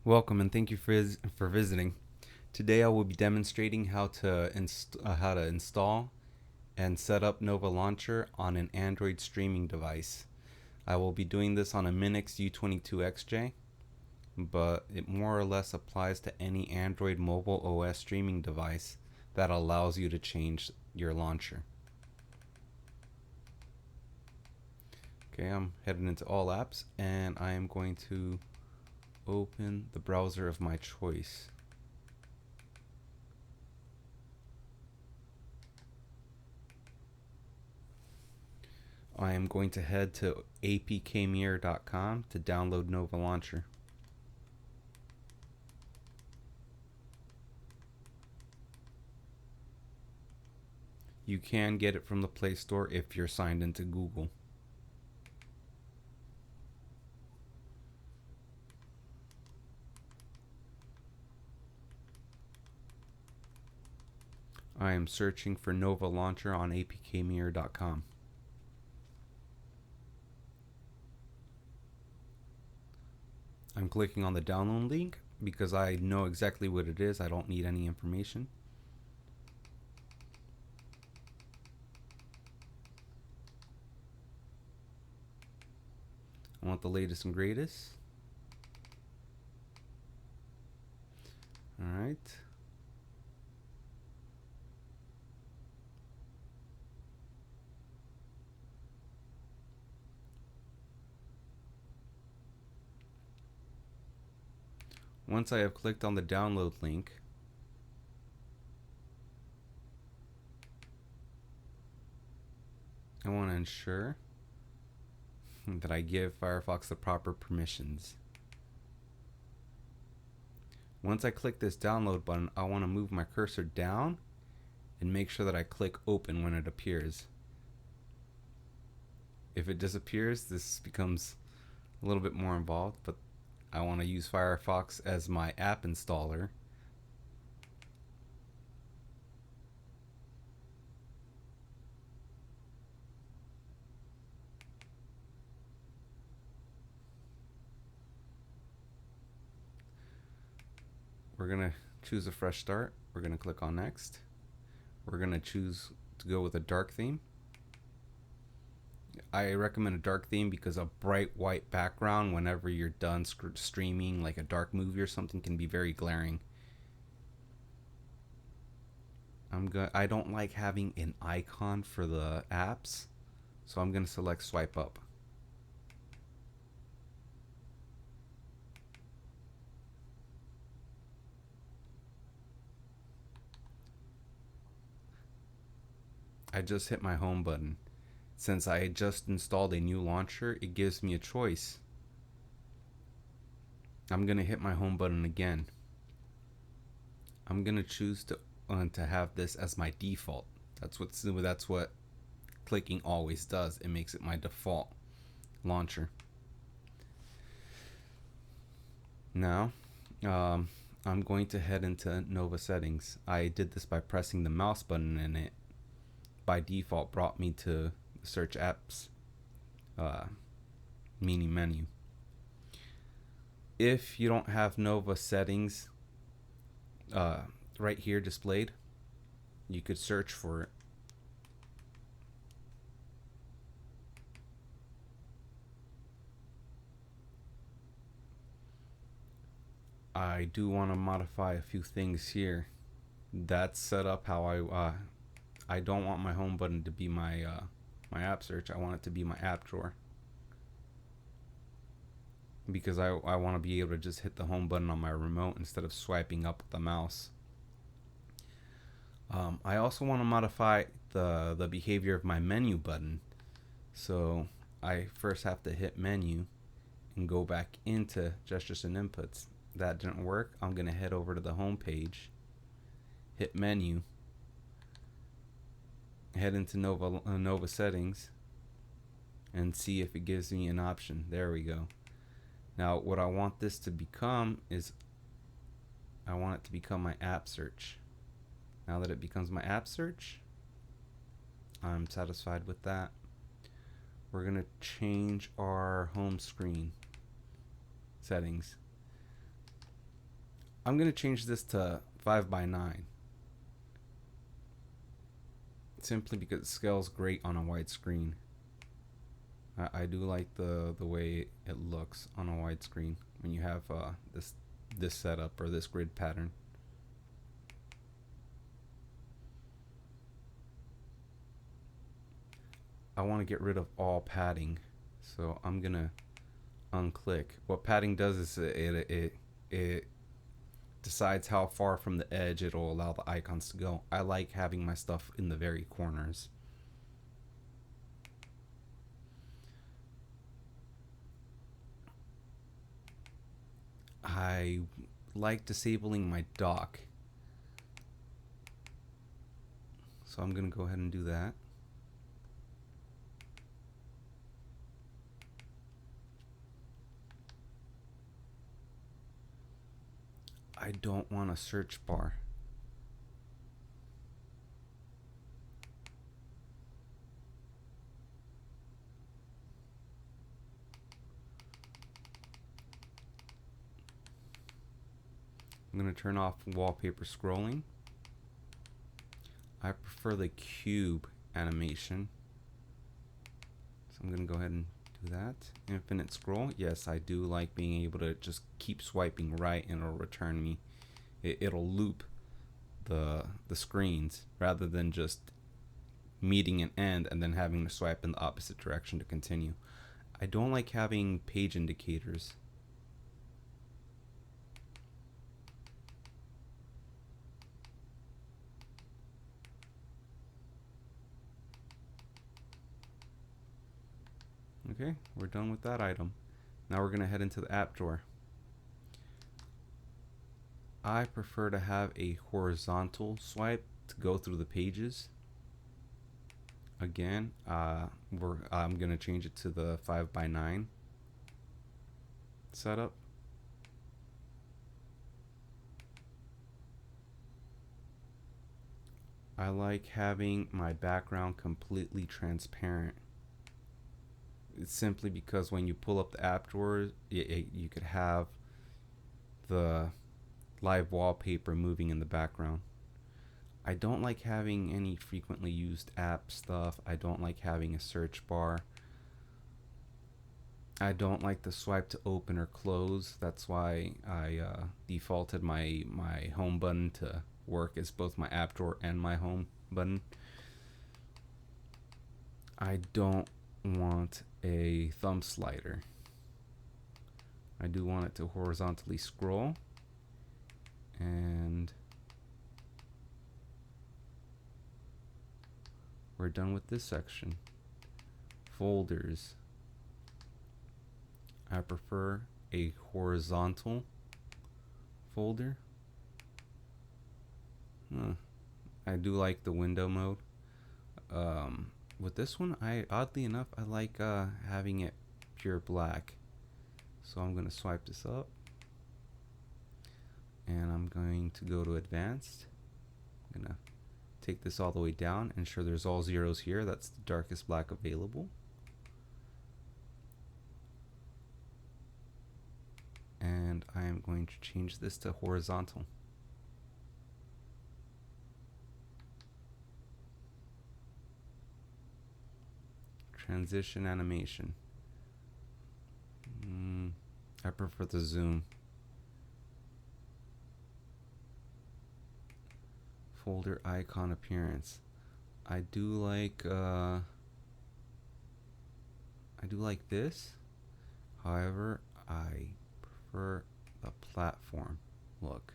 Welcome and thank you for visiting. Today I will be demonstrating how to install and set up Nova Launcher on an Android streaming device. I will be doing this on a Minix U22-XJ, but it more or less applies to any Android mobile OS streaming device that allows you to change your launcher. Okay, I'm heading into all apps and I am going to open the browser of my choice. I am going to head to apkmirror.com to download Nova Launcher. You can get it from the Play Store if you're signed into Google. I am searching for Nova Launcher on apkmirror.com. I'm clicking on the download link because I know exactly what it is. I don't need any information. I want the latest and greatest. Alright. Once I have clicked on the download link, I want to ensure that I give Firefox the proper permissions. Once I click this download button, I want to move my cursor down and make sure that I click open when it appears. If it disappears, this becomes a little bit more involved, but I want to use Firefox as my app installer. We're going to choose a fresh start. We're going to click on next. We're going to choose to go with a dark theme. I recommend a dark theme because a bright white background whenever you're done streaming like a dark movie or something can be very glaring. I don't like having an icon for the apps, so I'm going to select swipe up. I just hit my home button. Since I just installed a new launcher, it gives me a choice. I'm going to hit my home button again. I'm going to choose to have this as my default. That's what clicking always does. It makes it my default launcher. Now, I'm going to head into Nova settings. I did this by pressing the mouse button, and it by default brought me to search apps menu. If you don't have Nova settings right here displayed, you could search for it. I do want to modify a few things here. That's set up how I don't want my home button to be my my app search. I want it to be my app drawer, because I want to be able to just hit the home button on my remote instead of swiping up with the mouse. I also want to modify the behavior of my menu button. So I first have to hit menu and go back into gestures and inputs. That didn't work. I'm going to head over to the home page, hit menu, head into Nova settings, and see if it gives me an option. There we go. Now what I want this to become is I want it to become my app search. Now that it becomes my app search, I'm satisfied with that. We're going to change our home screen settings. I'm going to change this to 5 by 9 simply because it scales great on a wide screen. I do like the way it looks on a wide screen when you have this setup or this grid pattern. I want to get rid of all padding, so I'm gonna unclick. What padding does is it decides how far from the edge it'll allow the icons to go. I like having my stuff in the very corners. I like disabling my dock, so I'm gonna go ahead and do that. I don't want a search bar. I'm going to turn off wallpaper scrolling. I prefer the cube animation, so I'm going to go ahead and do that. Infinite scroll. Yes, I do like being able to just keep swiping right and it'll return me. It'll loop the screens rather than just meeting an end and then having to swipe in the opposite direction to continue. I don't like having page indicators. Okay, we're done with that item. Now we're going to head into the app drawer. I prefer to have a horizontal swipe to go through the pages. Again, I'm going to change it to the 5 by 9 setup. I like having my background completely transparent. It's simply because when you pull up the app drawer, you could have the live wallpaper moving in the background. I don't like having any frequently used app stuff. I don't like having a search bar. I don't like the swipe to open or close. That's why I defaulted my home button to work as both my app drawer and my home button. I don't want a thumb slider. I do want it to horizontally scroll, and we're done with this section. Folders. I prefer a horizontal folder. I do like the window mode. With this one, oddly enough, I like having it pure black. So I'm going to swipe this up, and I'm going to go to advanced. I'm going to take this all the way down, ensure there's all zeros here. That's the darkest black available. And I am going to change this to horizontal. Transition animation. I prefer the zoom. Folder icon appearance. I do like this. However, I prefer the platform look.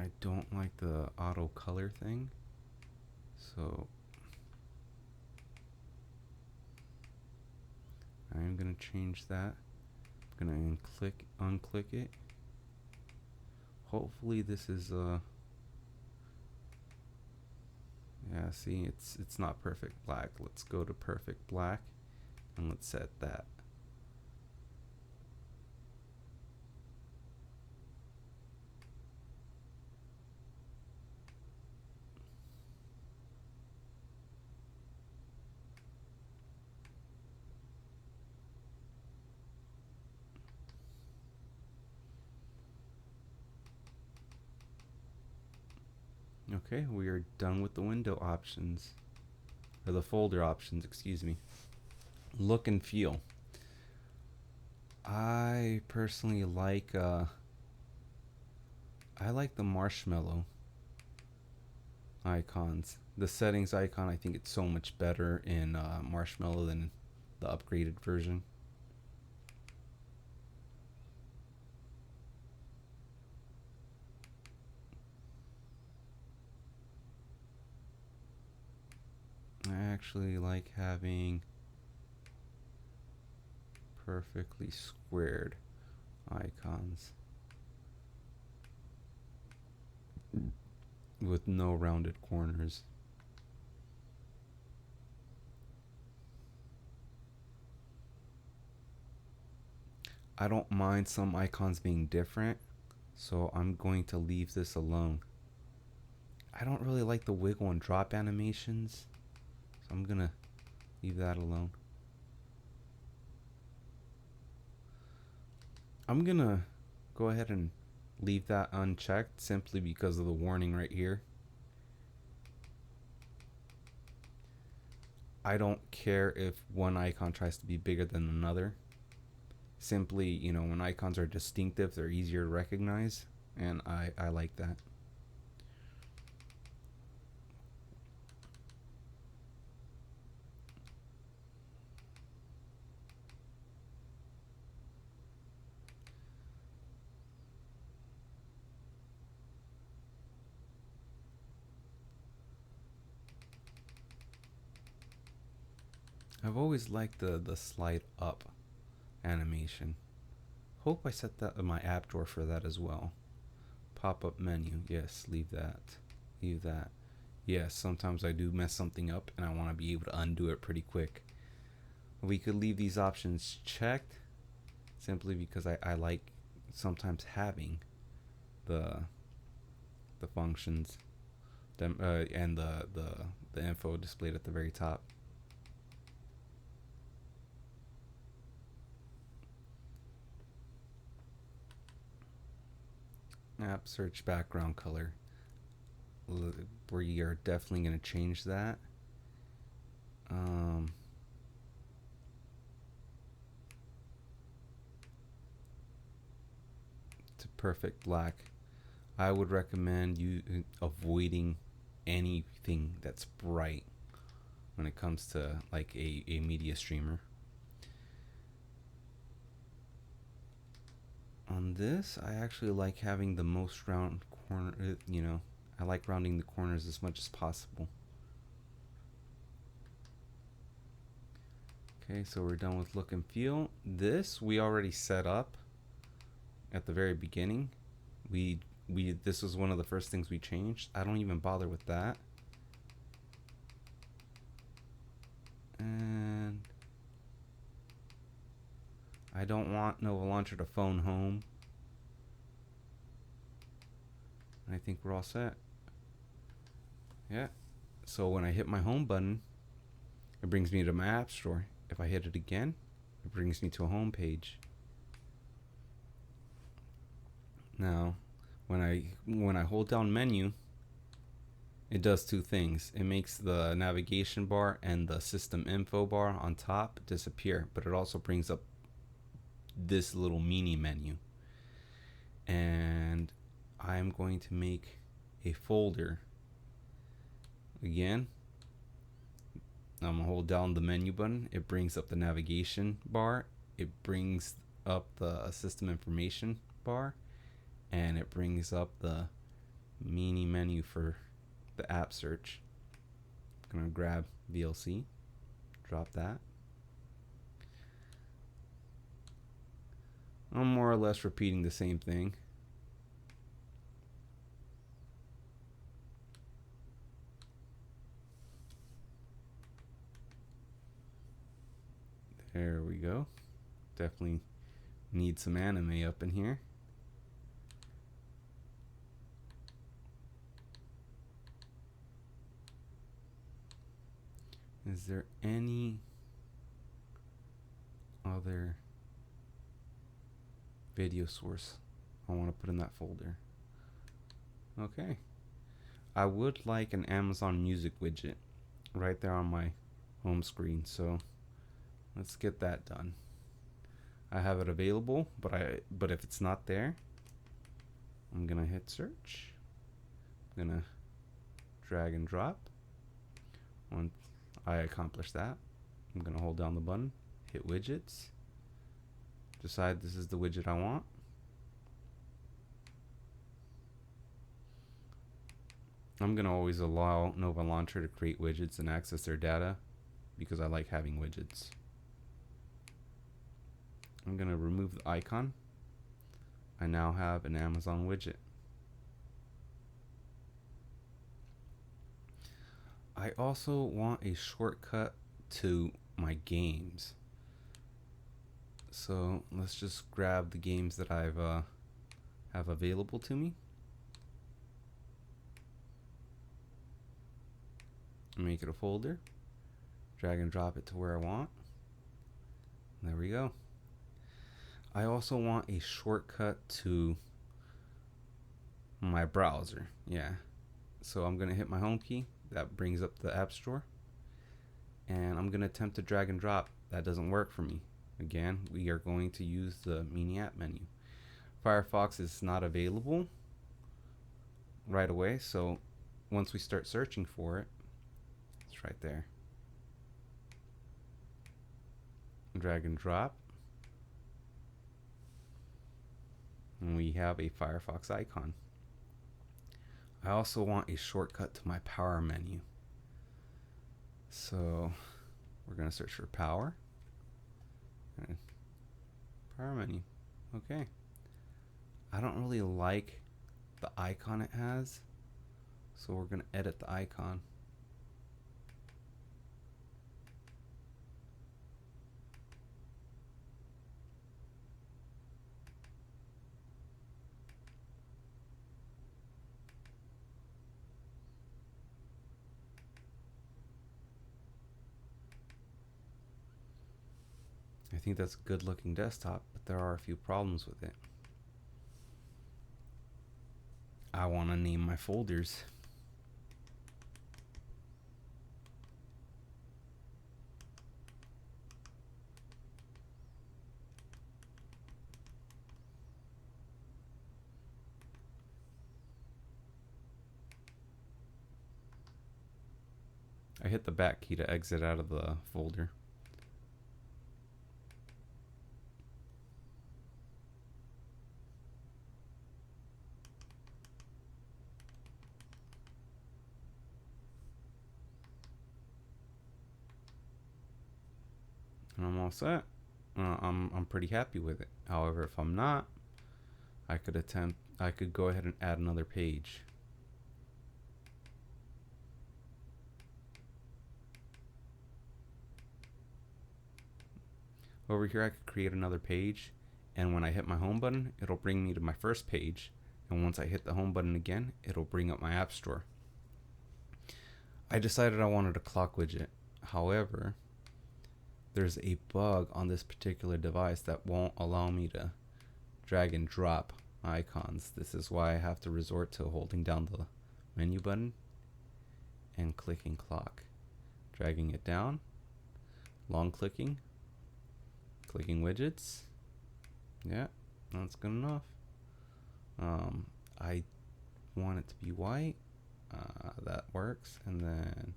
I don't like the auto color thing, so I'm gonna change that. I'm gonna unclick it. Hopefully this is yeah, see, it's not perfect black. Let's go to perfect black and let's set that. Okay, we are done with the window options, or the folder options, excuse me. Look and feel. I personally like I like the marshmallow icons. The settings icon, I think it's so much better in marshmallow than the upgraded version. I actually like having perfectly squared icons with no rounded corners. I don't mind some icons being different, so I'm going to leave this alone. I don't really like the wiggle and drop animations, so I'm gonna leave that alone. I'm gonna go ahead and leave that unchecked simply because of the warning right here. I don't care if one icon tries to be bigger than another. Simply, you know, when icons are distinctive, they're easier to recognize, and I like that. I've always liked the slide up animation. Hope I set that in my app drawer for that as well. Pop-up menu, yes, leave that. Leave that. Yes, sometimes I do mess something up and I want to be able to undo it pretty quick. We could leave these options checked simply because I like sometimes having the functions and the info displayed at the very top. App search background color. We are definitely going to change that. To perfect black. I would recommend you avoiding anything that's bright when it comes to like a media streamer. On this, I actually like having the most round corner, you know, I like rounding the corners as much as possible. Okay, so we're done with look and feel. This we already set up at the very beginning. This was one of the first things we changed. I don't even bother with that. And I don't want Nova Launcher to phone home. I think we're all set. Yeah. So when I hit my home button, it brings me to my app store. If I hit it again, it brings me to a home page. Now, when I hold down menu, it does two things. It makes the navigation bar and the system info bar on top disappear, but it also brings up this little mini menu. And I'm going to make a folder. Again, I'm gonna hold down the menu button. It brings up the navigation bar. It brings up the system information bar, and it brings up the mini menu for the app search. I'm gonna grab VLC, drop that. I'm more or less repeating the same thing. There we go. Definitely need some anime up in here. Is there any other video source I want to put in that folder? Okay. I would like an Amazon Music widget right there on my home screen, so let's get that done. I have it available, but if it's not there, I'm gonna hit search. I'm gonna drag and drop. Once I accomplish that, I'm gonna hold down the button, hit widgets, decide this is the widget I want. I'm gonna always allow Nova Launcher to create widgets and access their data because I like having widgets. I'm gonna remove the icon. I now have an Amazon widget. I also want a shortcut to my games. So let's just grab the games that I've have available to me. Make it a folder. Drag and drop it to where I want. There we go. I also want a shortcut to my browser. Yeah. So I'm gonna hit my home key. That brings up the App Store. And I'm gonna attempt to drag and drop. That doesn't work for me. Again, we are going to use the Mini App menu. Firefox is not available right away, so once we start searching for it, it's right there. Drag and drop. And we have a Firefox icon. I also want a shortcut to my power menu. So we're going to search for power. Power menu. Okay. I don't really like the icon it has, so we're going to edit the icon. I think that's a good looking desktop, but there are a few problems with it. I want to name my folders. I hit the back key to exit out of the folder. And I'm all set. I'm pretty happy with it. However, if I'm not, I could go ahead and add another page. Over here I could create another page, and when I hit my home button, it'll bring me to my first page, and once I hit the home button again, it'll bring up my App Store. I decided I wanted a clock widget. However, there's a bug on this particular device that won't allow me to drag and drop icons. This is why I have to resort to holding down the menu button and clicking clock, dragging it down, long clicking widgets. Yeah, that's good enough. I want it to be white. That works. And then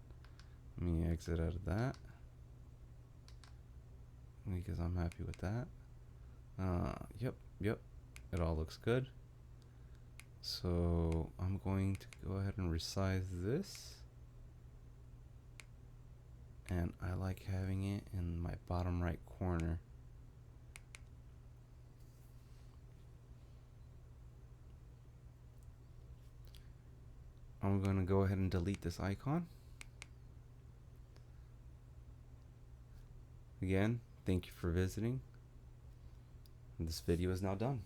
let me exit out of that because I'm happy with that. Yep, it all looks good. So I'm going to go ahead and resize this, and I like having it in my bottom right corner. I'm going to go ahead and delete this icon. Again, thank you for visiting. This video is now done.